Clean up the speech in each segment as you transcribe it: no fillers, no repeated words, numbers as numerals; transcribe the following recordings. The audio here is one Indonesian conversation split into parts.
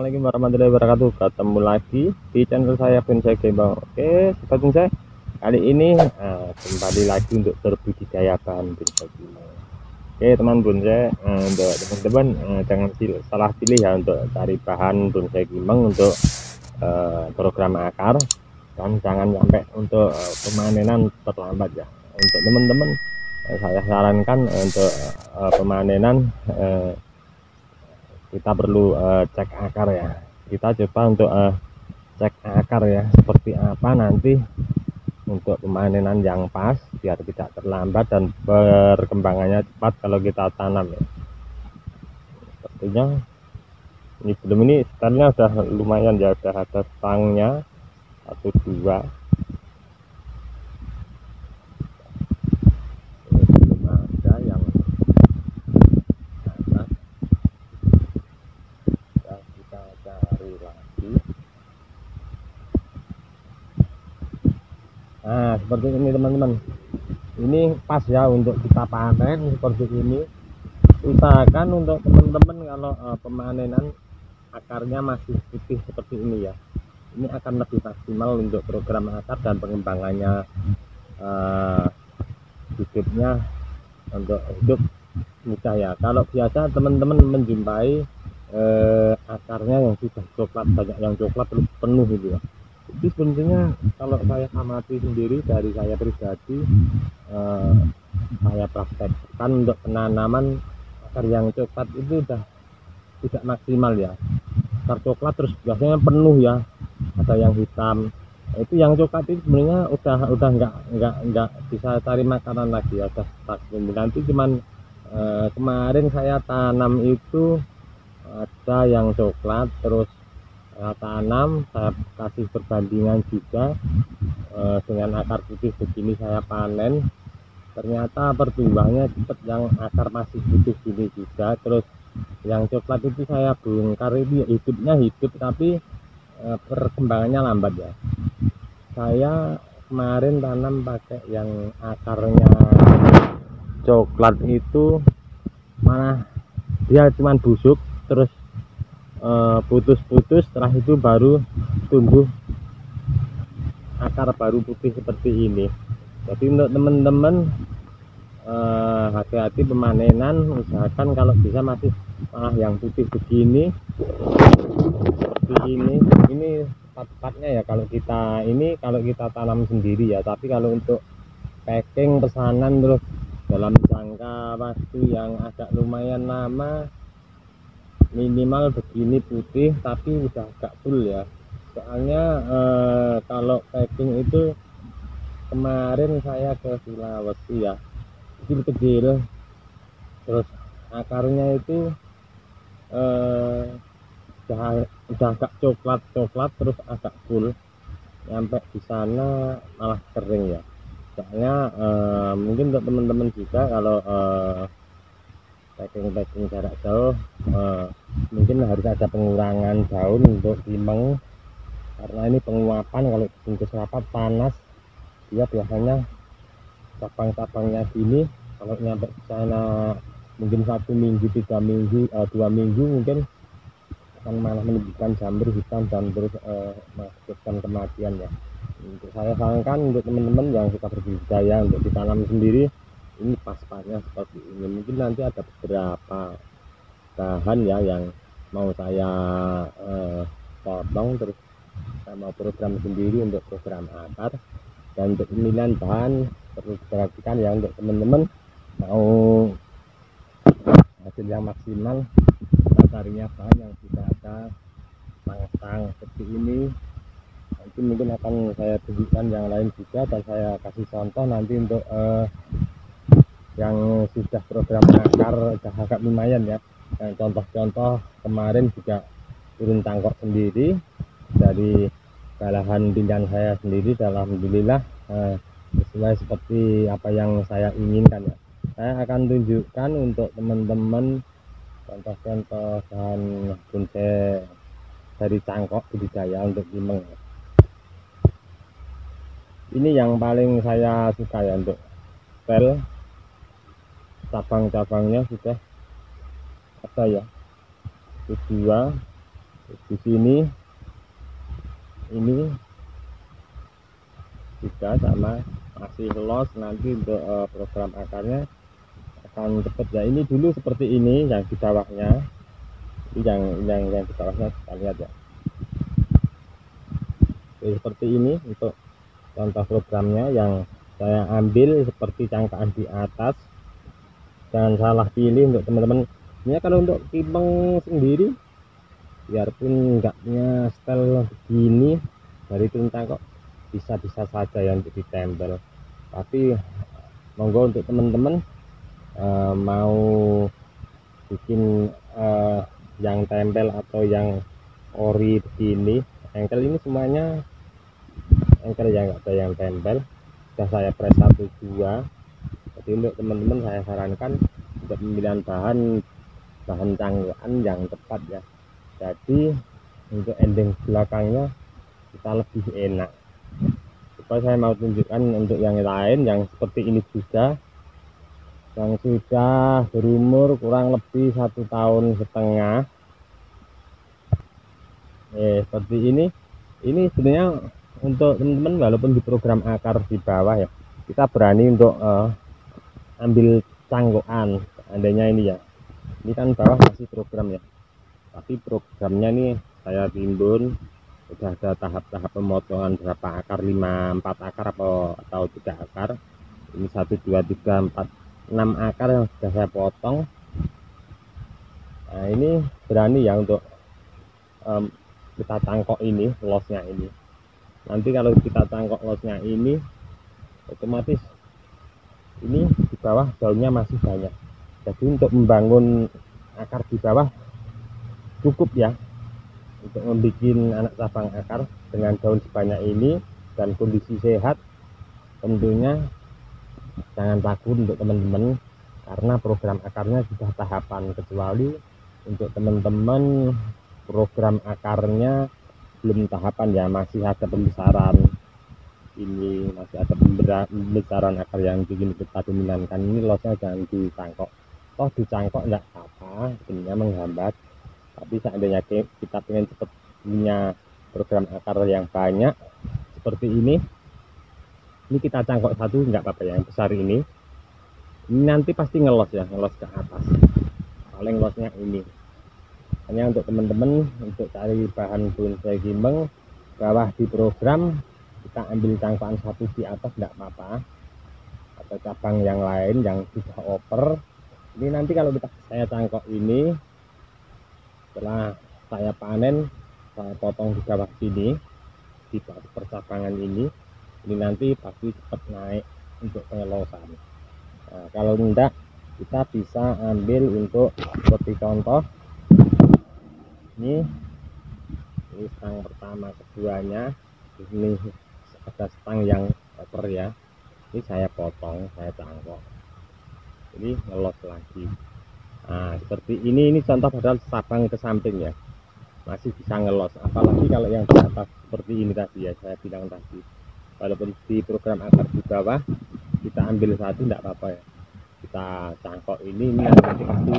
Assalamualaikum warahmatullahi wabarakatuh. Ketemu lagi di channel saya Bonsai Gembong. Oke, sobat bonsai, kali ini kembali lagi untuk berbudidaya bahan bonsai gembong. Oke teman bonsai, untuk teman-teman jangan salah pilih ya untuk cari bahan bonsai gembong untuk program akar, dan jangan sampai untuk pemanenan terlambat ya. Untuk teman-teman saya sarankan untuk pemanenan kita perlu cek akar ya. Kita coba untuk cek akar ya, seperti apa nanti untuk pemanenan yang pas biar tidak terlambat dan perkembangannya cepat kalau kita tanam ya. Sepertinya ini belum, ini stylenya udah lumayan ya, udah ada stangnya 1 2. Nah seperti ini teman-teman, ini pas ya untuk kita panen seperti ini. Usahakan untuk teman-teman kalau pemanenan akarnya masih putih seperti ini ya, ini akan lebih maksimal untuk program akar dan pengembangannya hidupnya untuk hidup mudah ya. Kalau biasa teman-teman menjumpai akarnya yang sudah coklat, banyak yang coklat terus penuh gitu ya, itu sebenarnya kalau saya amati sendiri dari saya pribadi, saya praktekkan untuk penanaman akar yang coklat itu udah tidak maksimal ya. Akar coklat terus biasanya penuh ya, ada yang hitam. Itu yang coklat itu sebenarnya udah nggak bisa cari makanan lagi ya, udah stuck. Nanti cuman kemarin saya tanam itu ada yang coklat, terus saya tanam, saya kasih perbandingan juga dengan akar putih begini saya panen, ternyata pertumbuhannya cepat, yang akar masih putih gini juga. Terus yang coklat itu saya bongkar, itu hidupnya hidup tapi perkembangannya lambat ya. Saya kemarin tanam pakai yang akarnya coklat itu malah dia cuman busuk, terus putus-putus, setelah itu baru tumbuh akar baru putih seperti ini. Jadi untuk teman-teman hati-hati pemanenan, usahakan kalau bisa masih malah yang putih begini seperti ini tepat-tepatnya ya kalau kita ini, kalau kita tanam sendiri ya. Tapi kalau untuk packing pesanan terus dalam jangka waktu yang agak lumayan lama, minimal begini putih tapi udah agak full ya. Soalnya kalau packing itu kemarin saya ke Sulawesi ya, kecil-kecil, terus akarnya itu udah agak coklat terus agak full, nyampe di sana malah kering ya. Soalnya mungkin untuk teman-teman juga kalau packing jarak jauh mungkin harus ada pengurangan daun untuk timeng, karena ini penguapan. Kalau dibungkus rapat panas, dia biasanya cabang-cabangnya gini, kalau nyampe di sana mungkin 1 minggu 3 minggu 2 minggu mungkin akan malah menimbulkan jamur hitam dan terus mengakibatkan kematian ya. Untuk saya sarankan untuk teman-teman yang suka berbudidaya untuk ditanam sendiri, ini pas-pasnya seperti ini. Mungkin nanti ada beberapa bahan ya yang mau saya potong, terus saya mau program sendiri untuk program akar. Dan untuk pemilihan bahan perlu diperhatikan ya, untuk teman-teman mau hasil yang maksimal, kita carinya bahan yang sudah ada stang-stang seperti ini. Nanti mungkin akan saya tunjukkan yang lain juga, dan saya kasih contoh nanti untuk yang sudah program akar udah agak lumayan ya. Dan contoh-contoh kemarin juga turun tangkok sendiri dari balahan pilihan saya sendiri, dan alhamdulillah sesuai seperti apa yang saya inginkan ya. Saya akan tunjukkan untuk teman-teman contoh-contoh bahan bonsai dari cangkok budidaya untuk timeng. Ini yang paling saya suka ya, untuk stel cabang-cabangnya sudah ada ya, 2 Di sini ini juga sama, masih los. Nanti untuk program akarnya akan cepat ya. Ini dulu seperti ini yang di bawahnya, ini yang di bawahnya kita lihat ya. Oke, seperti ini untuk contoh programnya yang saya ambil seperti cangkaan di atas. Jangan salah pilih untuk teman-teman. Ini kalau untuk timbang sendiri, biarpun enggak punya style begini dari turun cangkok, bisa saja yang untuk ditempel. Tapi monggo untuk teman-teman mau bikin yang tempel atau yang ori begini, engkel ini semuanya engkel yang enggak ada yang tempel, sudah saya press 1 2. Jadi untuk teman-teman saya sarankan untuk pemilihan bahan cangkokan yang tepat ya. Jadi untuk ending belakangnya kita lebih enak. Supaya saya mau tunjukkan untuk yang lain yang seperti ini juga, yang sudah berumur kurang lebih 1,5 tahun. Seperti ini sebenarnya untuk teman-teman walaupun di program akar di bawah ya, kita berani untuk ambil cangkokan seandainya ini ya. Ini kan bawah masih program ya, tapi programnya nih saya timbun udah ada tahap-tahap pemotongan berapa akar, 4 akar atau 3 akar. Ini 1 2 3 4 6 akar yang sudah saya potong. Nah ini berani ya untuk kita cangkok ini losnya ini. Nanti kalau kita cangkok losnya ini, otomatis ini di bawah daunnya masih banyak. Jadi untuk membangun akar di bawah cukup ya, untuk membuat anak cabang akar dengan daun sebanyak ini dan kondisi sehat. Tentunya jangan takut untuk teman-teman, karena program akarnya sudah tahapan. Kecuali untuk teman-teman program akarnya belum tahapan ya, masih ada pembesaran, ini masih ada pembesaran akar yang bikin kita dominankan. Ini losnya jangan dicangkok, toh dicangkok enggak apa, sebenarnya menghambat. Tapi seandainya kita pengen cepat punya program akar yang banyak seperti ini kita cangkok satu enggak apa-apa ya. Yang besar ini nanti pasti ngelos ya, ngelos ke atas, paling losnya ini. Hanya untuk teman-teman untuk cari bahan bonsai gimbeng bawah di program, kita ambil cangkokan satu di atas enggak apa-apa, atau cabang yang lain yang sudah oper. Ini nanti kalau saya cangkok ini, setelah saya panen, saya potong di bawah sini di percabangan ini nanti pasti cepat naik untuk pengelosan. Nah, kalau enggak, kita bisa ambil untuk seperti contoh ini stang pertama, keduanya ini ada stang yang oper ya, ini saya potong, saya cangkok, ini ngelos lagi. Nah seperti ini contoh, padahal cabang ke samping ya masih bisa ngelos. Apalagi kalau yang di atas seperti ini tadi ya, saya bilang tadi walaupun di program akar di bawah kita ambil satu enggak apa-apa ya, kita cangkok ini nanti pasti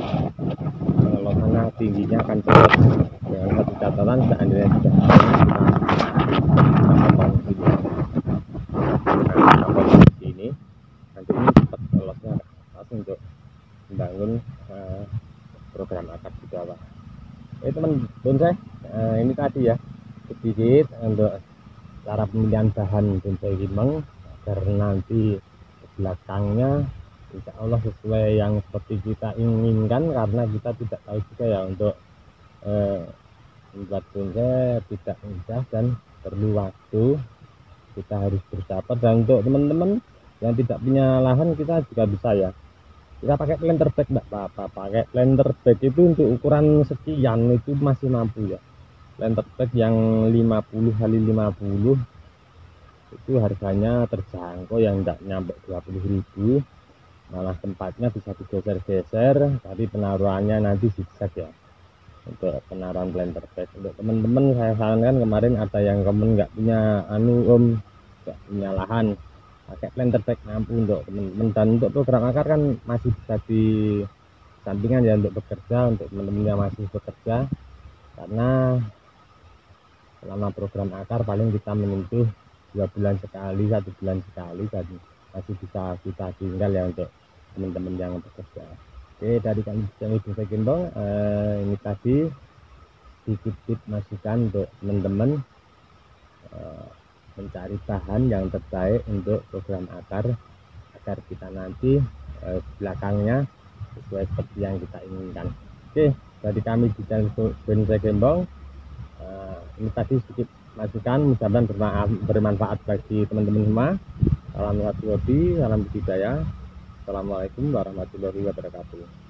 pengelosannya tingginya akan cepat. Dengan satu catatan, seandainya sudah kita potong sini, kita potong di sini, nanti ini cepat pengelosnya langsung untuk membangun program akar di bawah. Teman bonsai, ini tadi ya sedikit untuk cara pemilihan bahan bonsai gimbeng agar nanti belakangnya insya Allah sesuai yang seperti kita inginkan. Karena kita tidak tahu juga ya, untuk membuat bonsai tidak mudah dan perlu waktu, kita harus bersabar. Dan untuk teman-teman yang tidak punya lahan, kita juga bisa ya, kita pakai planter bag enggak apa-apa. Pakai planter bag itu untuk ukuran sekian itu masih mampu ya. Planter bag yang 50 x 50 itu harganya terjangkau, yang enggak nyampe 20.000, malah tempatnya bisa digeser-geser, tapi penaruhannya nanti zigzag ya. Untuk penaruhan planter bag untuk teman-teman saya sarankan, kemarin ada yang komen nggak punya nggak punya lahan, pakai planter bag mampu untuk teman-teman. Dan untuk program akar kan masih bisa di sampingan ya untuk bekerja, untuk teman-teman yang masih bekerja, karena selama program akar paling kita menyentuh 2 bulan sekali, 1 bulan sekali, dan masih bisa kita tinggal ya untuk teman-teman yang bekerja. Oke, dari kami channel Desa Gembong, ini tadi sedikit tip masukan untuk teman-teman mencari bahan yang terbaik untuk program akar agar kita nanti belakangnya sesuai seperti yang kita inginkan. Oke, dari kami di channel Desa Gembong, ini tadi sedikit masukan, mudah-mudahan bermanfaat bagi teman-teman semua. Salam satu hobi, salam budidaya. Assalamualaikum warahmatullahi wabarakatuh.